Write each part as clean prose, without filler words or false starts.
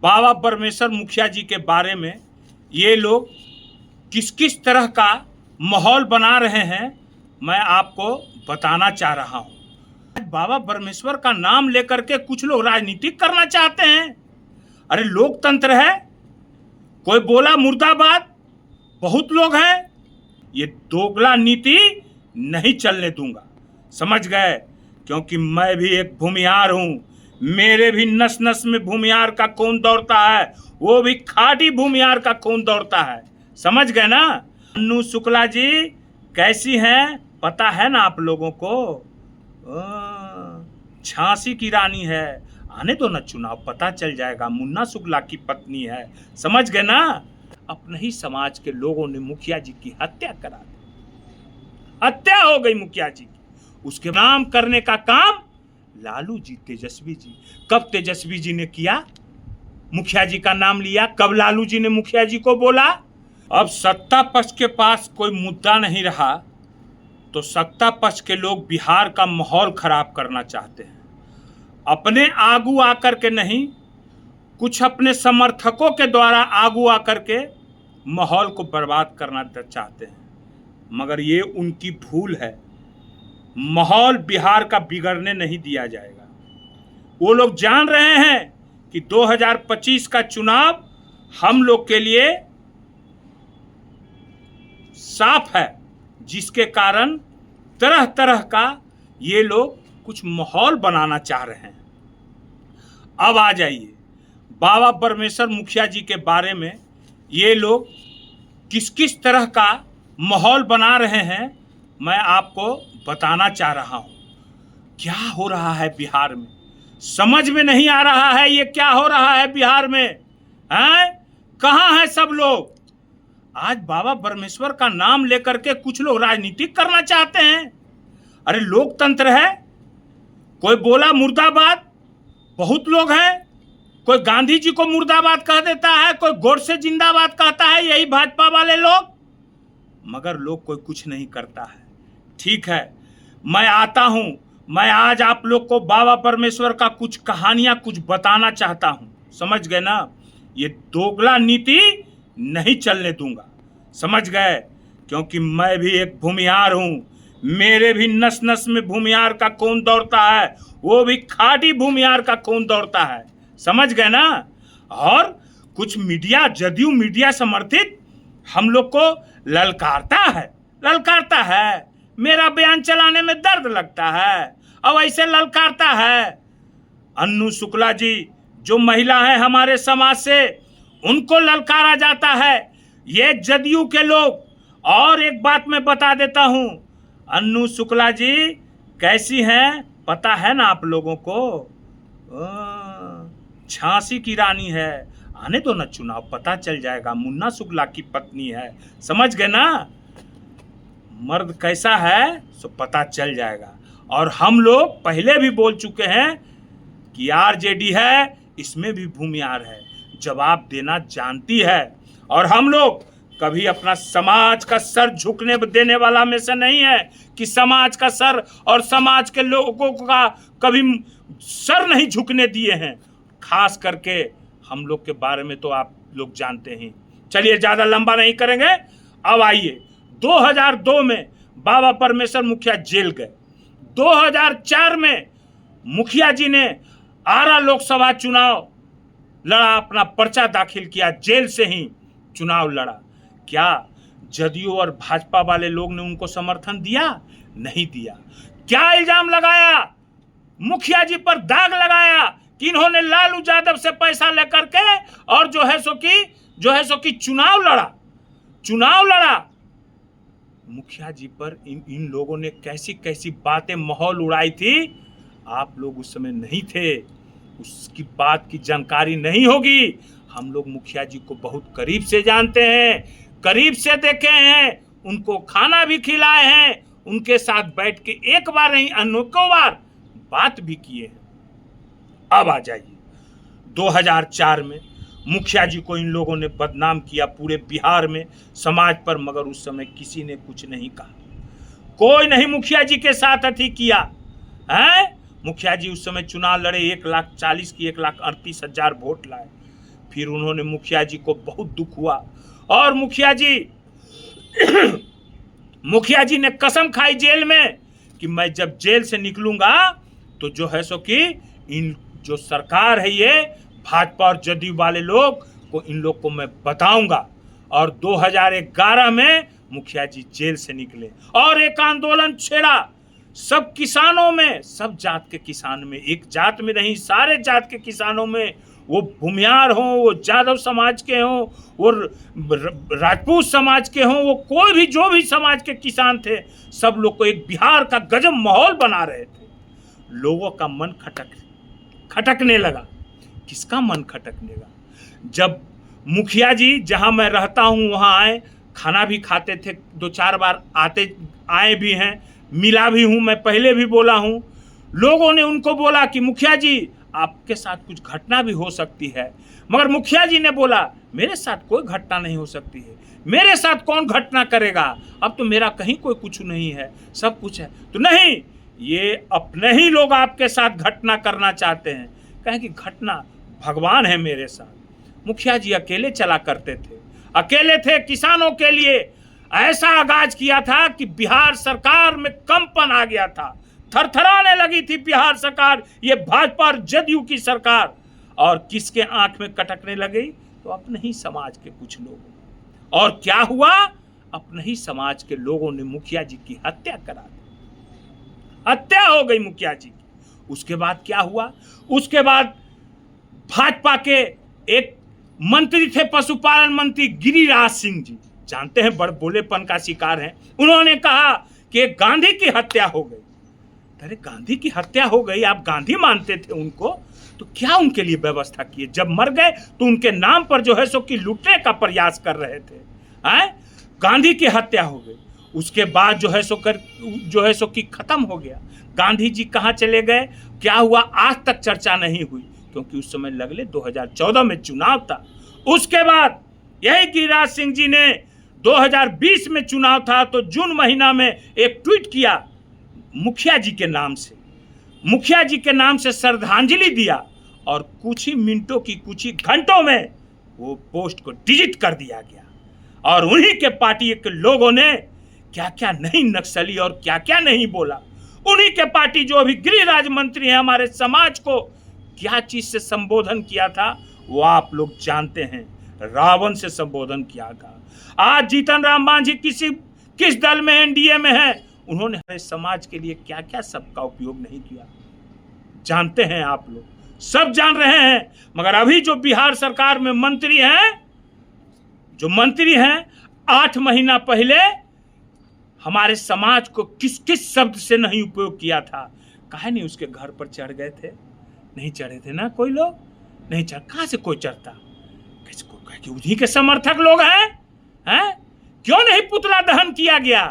बाबा परमेश्वर मुखिया जी के बारे में ये लोग किस किस तरह का माहौल बना रहे हैं मैं आपको बताना चाह रहा हूँ। बाबा परमेश्वर का नाम लेकर के कुछ लोग राजनीतिक करना चाहते हैं। अरे लोकतंत्र है, कोई बोला मुर्दाबाद, बहुत लोग हैं। ये दोगला नीति नहीं चलने दूंगा, समझ गए? क्योंकि मैं भी एक भूमिहार हूँ, मेरे भी नस नस में भूमिहार का खून दौड़ता है, वो भी खाटी भूमिहार का खून दौड़ता है, समझ गए ना? अन्नू शुक्ला जी कैसी हैं पता है ना आप लोगों को? झांसी की रानी है, आने दो ना चुनाव, पता चल जाएगा। मुन्ना शुक्ला की पत्नी है, समझ गए ना? अपने ही समाज के लोगों ने मुखिया जी की हत्या करा दी, हत्या हो गई मुखिया जी की। उसके नाम करने का काम लालू जी, तेजस्वी जी। कब तेजस्वी जी ने किया, मुखिया जी का नाम लिया? कब लालू जी ने मुखिया जी को बोला? अब सत्ता पक्ष के पास कोई मुद्दा नहीं रहा तो सत्ता पक्ष के लोग बिहार का माहौल खराब करना चाहते हैं। अपने आगू आकर के नहीं, कुछ अपने समर्थकों के द्वारा आगू आकर के माहौल को बर्बाद करना चाहते हैं, मगर ये उनकी भूल है। माहौल बिहार का बिगड़ने नहीं दिया जाएगा। वो लोग जान रहे हैं कि 2025 का चुनाव हम लोग के लिए साफ है, जिसके कारण तरह तरह का ये लोग कुछ माहौल बनाना चाह रहे हैं। अब आ जाइए बाबा परमेश्वर मुखिया जी के बारे में ये लोग किस किस तरह का माहौल बना रहे हैं मैं आपको बताना चाह रहा हूँ। क्या हो रहा है बिहार में, समझ में नहीं आ रहा है। ये क्या हो रहा है बिहार में, हैं? कहाँ है सब लोग? आज बाबा परमेश्वर का नाम लेकर के कुछ लोग राजनीतिक करना चाहते हैं। अरे लोकतंत्र है, कोई बोला मुर्दाबाद, बहुत लोग हैं। कोई गांधी जी को मुर्दाबाद कह देता है, कोई गोडसे जिंदाबाद कहता है, यही भाजपा वाले लोग, मगर लोग कोई कुछ नहीं करता है। ठीक है, मैं आता हूं, मैं आज आप लोग को बाबा परमेश्वर का कुछ कहानियां कुछ बताना चाहता हूं, समझ गए ना? ये दोगला नीति नहीं चलने दूंगा, समझ गए? क्योंकि मैं भी एक भूमिहार हूं, मेरे भी नस नस में भूमिहार का खून दौड़ता है, वो भी खाटी भूमिहार का खून दौड़ता है, समझ गए ना? और कुछ मीडिया, जदयू मीडिया समर्थित हम लोग को ललकारता है, मेरा बयान चलाने में दर्द लगता है, अब ऐसे ललकारता है। अन्नू शुक्ला जी जो महिला है हमारे समाज से, उनको ललकारा जाता है, ये जदयू के लोग। और एक बात मैं बता देता हूं, अन्नू शुक्ला जी कैसी हैं पता है ना आप लोगों को? झांसी की रानी है, आने दो ना चुनाव, पता चल जाएगा। मुन्ना शुक्ला की पत्नी है, समझ गए ना? मर्द कैसा है सो पता चल जाएगा। और हम लोग पहले भी बोल चुके हैं कि आरजेडी है, इसमें भी भूमिहार है, जवाब देना जानती है। और हम लोग कभी अपना समाज का सर झुकने देने वाला में से नहीं है कि समाज का सर और समाज के लोगों का कभी सर नहीं झुकने दिए हैं। खास करके हम लोग के बारे में तो आप लोग जानते हैं। चलिए ज़्यादा लंबा नहीं करेंगे, अब आइए 2002 में बाबा परमेश्वर मुखिया जेल गए। 2004 में मुखिया जी ने आरा लोकसभा चुनाव लड़ा, अपना पर्चा दाखिल किया, जेल से ही चुनाव लड़ा। क्या जदयू और भाजपा वाले लोग ने उनको समर्थन दिया? नहीं दिया। क्या इल्जाम लगाया? मुखिया जी पर दाग लगाया कि इन्होंने लालू यादव से पैसा लेकर के और जो है सो कि चुनाव लड़ा। मुखिया जी पर इन लोगों ने कैसी कैसी बातें माहौल उड़ाई थी, आप लोग उस समय नहीं थे, उसकी बात की जानकारी नहीं होगी। हम लोग मुखिया जी को बहुत करीब से जानते हैं, करीब से देखे हैं, उनको खाना भी खिलाए हैं, उनके साथ बैठ के एक बार नहीं अनेकों बार बात भी किए हैं। अब आ जाइए 2004 में मुखिया जी को इन लोगों ने बदनाम किया पूरे बिहार में, समाज पर, मगर उस समय किसी ने कुछ नहीं कहा, कोई नहीं मुखिया जी के साथ अथी किया है। मुखिया जी उस समय चुनाव लड़े, 1,40,000 की 1,38,000 वोट लाए, फिर उन्होंने मुखिया जी को बहुत दुख हुआ और मुखिया जी ने कसम खाई जेल में कि मैं जब जेल से निकलूंगा तो जो है सो कि इन जो सरकार है ये भाजपा और जदयू वाले लोग को इन लोग को मैं बताऊंगा। और 2011 में मुखिया जी जेल से निकले और एक आंदोलन छेड़ा सब किसानों में, सब जात के किसान में, एक जात में नहीं सारे जात के किसानों में, वो भूमियार हों, वो यादव समाज के हों, वो राजपूत समाज के हों, वो कोई भी जो भी समाज के किसान थे, सब लोग को एक बिहार का गजब माहौल बना रहे थे। लोगों का मन खटकने लगा। किसका मन खटकने लगा? जब मुखिया जी जहां मैं रहता हूं वहां आए, खाना भी खाते थे, 2-4 बार आए भी हैं, मिला भी हूं, मैं पहले भी बोला हूं। लोगों ने उनको बोला कि मुखिया जी आपके साथ कुछ घटना भी हो सकती है, मगर मुखिया जी ने बोला मेरे साथ कोई घटना नहीं हो सकती है, मेरे साथ कौन घटना करेगा, अब तो मेरा कहीं कोई कुछ नहीं है, सब कुछ है। तो नहीं, ये अपने ही लोग आपके साथ घटना करना चाहते हैं। कहें कि घटना भगवान है मेरे साथ। मुखिया जी अकेले चला करते थे, अकेले थे, किसानों के लिए ऐसा आगाज किया था कि बिहार सरकार में कंपन आ गया था, थरथराने लगी थी बिहार सरकार, ये भाजपा और जदयू की सरकार। और किसके आंख में कटकने लगी? तो अपने ही समाज के कुछ लोग। और क्या हुआ? अपने ही समाज के लोगों ने मुखिया जी की हत्या करा दी, हत्या हो गई मुखिया जी की। उसके बाद क्या हुआ? उसके बाद भाजपा के एक मंत्री थे, पशुपालन मंत्री गिरिराज सिंह जी, जानते हैं बड़ बोलेपन का शिकार हैं। उन्होंने कहा कि गांधी की हत्या हो गई। अरे गांधी की हत्या हो गई, आप गांधी मानते थे उनको, तो क्या उनके लिए व्यवस्था किए? जब मर गए तो उनके नाम पर जो है सो कि लूटने का प्रयास कर रहे थे। गांधी की हत्या हो गई, उसके बाद जो है सो कि खत्म हो गया। गांधी जी कहाँ चले गए, क्या हुआ, आज तक चर्चा नहीं हुई, क्योंकि उस समय लगले 2014 में चुनाव था। उसके बाद यही गिरिराज सिंह जी ने 2020 में चुनाव था तो जून महीना में एक ट्वीट किया मुखिया जी के नाम से, मुखिया जी के नाम से श्रद्धांजलि दिया, और कुछ ही मिनटों की, कुछ ही घंटों में वो पोस्ट को डिलीट कर दिया गया। और उन्हीं के पार्टी के लोगों ने क्या क्या नहीं नक्सली और क्या क्या नहीं बोला। उन्हीं के पार्टी जो अभी गृह मंत्री हैं, हमारे समाज को क्या चीज से संबोधन किया था वो आप लोग जानते हैं, रावण से संबोधन किया था। आज जीतन राम मांझी किस दल में, एनडीए में है, उन्होंने हमारे समाज के लिए क्या क्या सबका उपयोग नहीं किया, जानते हैं आप लोग, सब जान रहे हैं। मगर अभी जो बिहार सरकार में मंत्री हैं, जो मंत्री हैं, 8 महीना पहले हमारे समाज को किस किस शब्द से नहीं उपयोग किया था, काहे नहीं उसके घर पर चढ़ गए थे? नहीं चढ़े थे ना, कोई लोग नहीं चढ़, कहां से कोई चढ़ता? किसको कहे कि उन्हीं के समर्थक लोग हैं? क्यों नहीं पुतला दहन किया गया?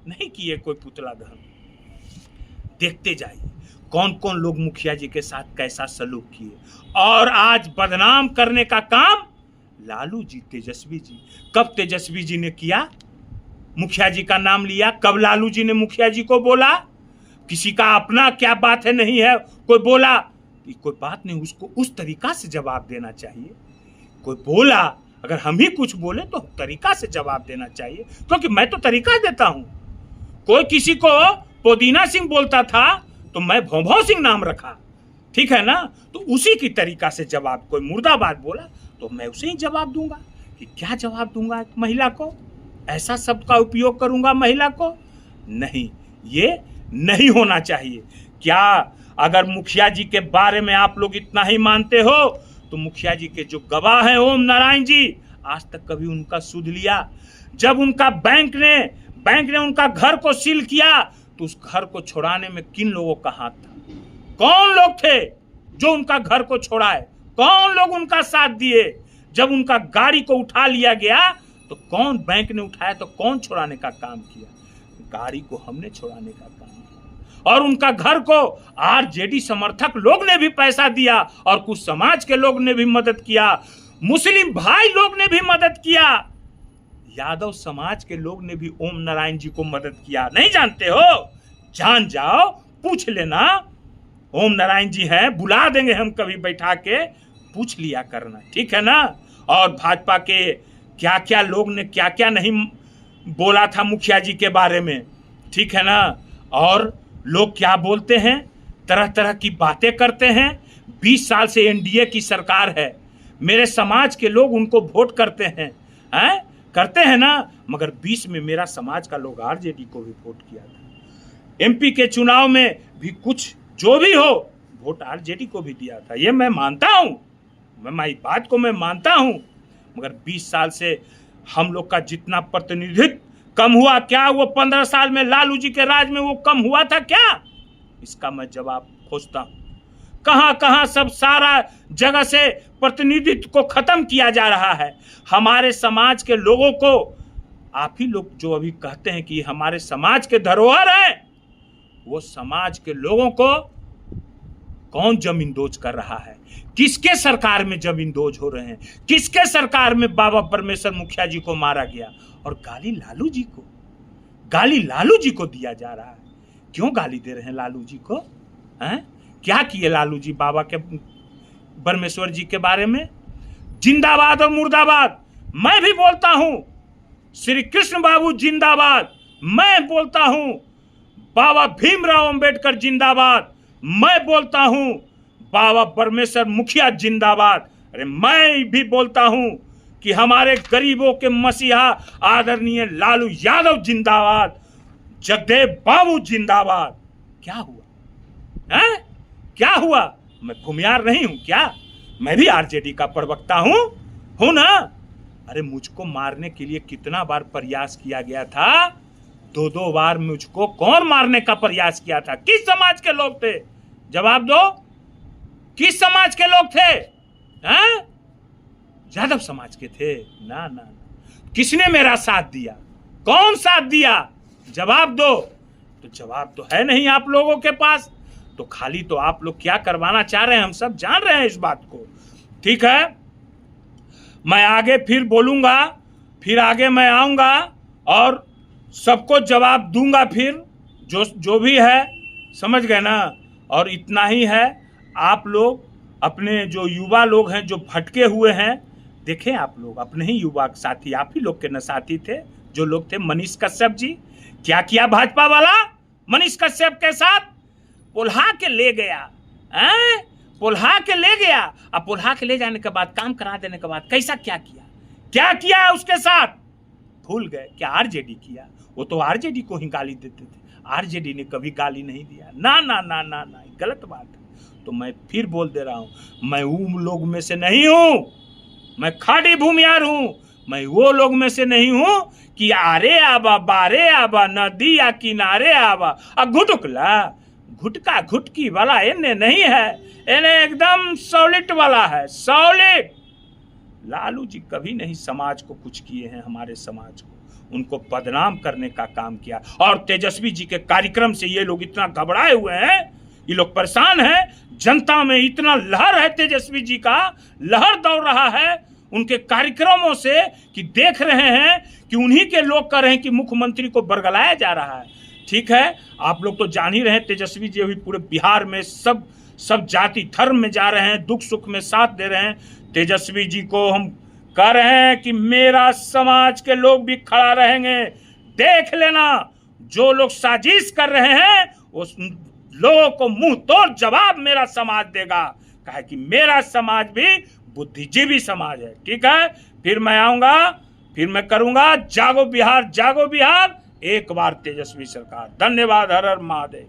नहीं किए कोई पुतला दहन। देखते जाइए कौन कौन लोग मुखिया जी के साथ कैसा सलूक किए। और आज बदनाम करने का काम लालू जी, तेजस्वी जी। कब तेजस्वी जी ने किया, मुखिया जी का नाम लिया? कब लालू जी ने मुखिया जी को बोला? किसी का अपना क्या बात है, नहीं है, कोई बोला कि कोई बात नहीं, उसको उस तरीका से जवाब देना चाहिए। कोई बोला, अगर हम ही कुछ बोले तो तरीका से जवाब देना चाहिए, क्योंकि मैं तो तरीका देता हूं। कोई किसी को पुदीना सिंह बोलता था तो मैं भौभौ सिंह नाम रखा, ठीक है ना? तो उसी की तरीका से जवाब, कोई मुर्दाबाद बोला तो मैं उसे ही जवाब दूंगा। कि क्या जवाब दूंगा एक महिला को? ऐसा शब्द का उपयोग करूंगा महिला को? नहीं, ये नहीं होना चाहिए। क्या अगर मुखिया जी के बारे में आप लोग इतना ही मानते हो तो मुखिया जी के जो गवाह हैं ओम नारायण जी, आज तक कभी उनका सुध लिया? जब उनका बैंक ने उनका घर को सील किया तो उस घर को छुड़ाने में किन लोगों का हाथ था? कौन लोग थे जो उनका घर को छोड़ाए? कौन लोग उनका साथ दिए? जब उनका गाड़ी को उठा लिया गया तो कौन, बैंक ने उठाया तो कौन छुड़ाने का काम किया? गाड़ी को हमने छुड़ाने का काम किया। और उनका घर को आरजेडी समर्थक लोग ने भी पैसा दिया और कुछ समाज के लोग ने भी मदद किया, मुस्लिम भाई लोग ने भी मदद किया, यादव समाज के लोग ने भी ओम नारायण जी को मदद किया। नहीं जानते हो? जान जाओ, पूछ लेना। ओम नारायण जी हैं, बुला देंगे हम कभी बैठा के, पूछ लिया करना, ठीक है ना। और भाजपा के क्या क्या लोग ने क्या क्या नहीं बोला था मुखिया जी के बारे में, ठीक है ना। और लोग क्या बोलते हैं, तरह तरह की बातें करते हैं। 20 साल से एनडीए की सरकार है, मेरे समाज के लोग उनको वोट करते हैं करते हैं ना। मगर 20 में मेरा समाज का लोग आरजेडी को भी वोट किया था। एमपी के चुनाव में भी कुछ जो भी हो वोट आरजेडी को भी दिया था, ये मैं मानता हूं, मैं इस बात को मैं मानता हूं। मगर 20 साल से हम लोग का जितना प्रतिनिधित्व कम हुआ क्या, वो 15 साल में लालू जी के राज में वो कम हुआ था क्या? इसका मैं जवाब खोजता हूं। कहां कहां सब सारा जगह से प्रतिनिधित्व को खत्म किया जा रहा है। हमारे समाज के लोगों को, आप ही लोग जो अभी कहते हैं कि हमारे समाज के धरोहर है, वो समाज के लोगों को कौन जमींदोज कर रहा है? किसके सरकार में जमींदोज हो रहे हैं? किसके सरकार में बाबा परमेश्वर मुखिया जी को मारा गया? और गाली लालू जी को दिया जा रहा है। क्यों गाली दे रहे हैं लालू जी को? क्या किए लालू जी बाबा के परमेश्वर जी के बारे में? जिंदाबाद और मुर्दाबाद मैं भी बोलता हूं, श्री कृष्ण बाबू जिंदाबाद मैं बोलता हूं, बाबा भीमराव अंबेडकर जिंदाबाद मैं बोलता हूं, बाबा परमेश्वर मुखिया जिंदाबाद। अरे मैं भी बोलता हूं कि हमारे गरीबों के मसीहा आदरणीय लालू यादव जिंदाबाद, जगदेव बाबू जिंदाबाद। क्या हुआ क्या हुआ? मैं भूमियार नहीं हूं क्या? मैं भी आरजेडी का प्रवक्ता हूं ना। अरे मुझको मारने के लिए कितना बार प्रयास किया गया था, 2 बार मुझको कौन मारने का प्रयास किया था? किस समाज के लोग थे? जवाब दो, किस समाज के लोग थे? यादव समाज के थे ना। किसने मेरा साथ दिया? कौन साथ दिया? जवाब दो। तो जवाब तो है नहीं आप लोगों के पास, तो खाली तो आप लोग क्या करवाना चाह रहे हैं हम सब जान रहे हैं इस बात को, ठीक है। मैं आगे फिर बोलूंगा, फिर आगे मैं आऊंगा और सबको जवाब दूंगा फिर, जो भी है, समझ गए ना। और इतना ही है, आप लोग अपने जो युवा लोग हैं जो भटके हुए हैं, देखें आप लोग अपने ही युवा साथी, आप ही लोग के न साथी थे जो लोग थे, मनीष कश्यप जी। क्या किया भाजपा वाला मनीष कश्यप के साथ? पुल्हा के ले गया, पुल्हा के ले गया। अब पुल्हा के ले जाने के बाद, काम करा देने के बाद कैसा क्या किया उसके साथ? भूल गए क्या आरजेडी किया? वो तो आरजेडी को ही गाली देते थे, आरजेडी ने कभी गाली नहीं दिया। ना, गलत बात है। तो मैं फिर बोल दे रहा हूं, मैं उन लोग में से नहीं हूं, मैं खाड़ी भूमियार हूं। मैं वो लोग में से नहीं हूं कि आरे आबा बारे आबा नदी या किनारे आबा घुटुकला घुटका घुटकी वाला इन्हें नहीं है, इन्हें एकदम सॉलिड वाला है, सॉलिड। लालू जी कभी नहीं समाज को कुछ किए हैं, हमारे समाज को उनको बदनाम करने का काम किया। और तेजस्वी जी के कार्यक्रम से ये लोग इतना घबराए हुए हैं, ये लोग परेशान हैं। जनता में इतना लहर है, तेजस्वी जी का लहर दौड़ रहा है उनके कार्यक्रमों से, कि देख रहे हैं कि उन्हीं के लोग कह रहे हैं कि मुख्यमंत्री को बरगलाया जा रहा है, ठीक है। आप लोग तो जान ही रहे हैं, तेजस्वी जी अभी पूरे बिहार में सब जाति धर्म में जा रहे हैं, दुख सुख में साथ दे रहे हैं। तेजस्वी जी को हम कह रहे हैं कि मेरा समाज के लोग भी खड़ा रहेंगे। देख लेना, जो लोग साजिश कर रहे हैं उस लोगों को मुंह तोड़ जवाब मेरा समाज देगा, कहे कि मेरा समाज भी बुद्धिजीवी समाज है, ठीक है। फिर मैं आऊंगा, फिर मैं करूंगा जागो बिहार, जागो बिहार। एक बार तेजस्वी सरकार। धन्यवाद। हर हर महादेव।